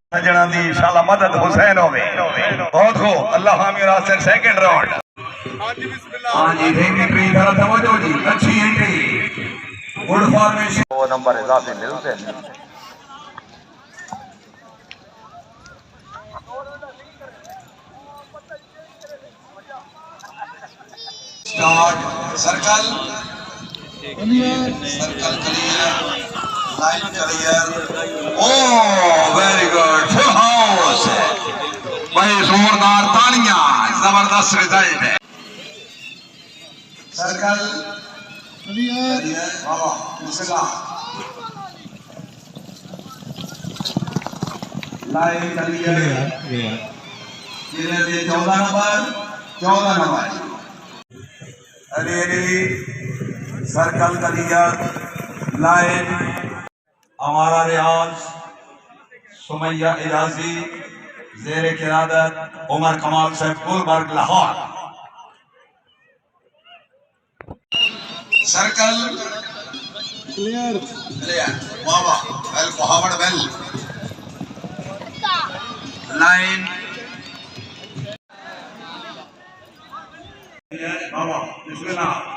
सजना दी इंशाल्लाह मदद हुसैन होवे बहुत खूब अल्लाह हामी रास्ते सेकंड राउंड हां जी एंट्री करा तवज्जो जी अच्छी एंट्री गुड फॉर्मेशन वो नंबर इजाफे मिलते हैं start circle circle clear line clear oh very good full house भाई जोरदार तालियां जबरदस्त रिजल्ट है सर्कल क्लियर बाबा मुसला लाइन क्लियर ये 14 नंबर अरे सर्कल क्लियर लाइन हमारा रियाज सुमैया इजाजी ज़ेरे क़ियादत उमर कमाल साहब गुलबर्ग लाहौर सर्कल क्लियर बाबा वेल मोहम्मद वेल लाइन बाबा बिस्मिल्लाह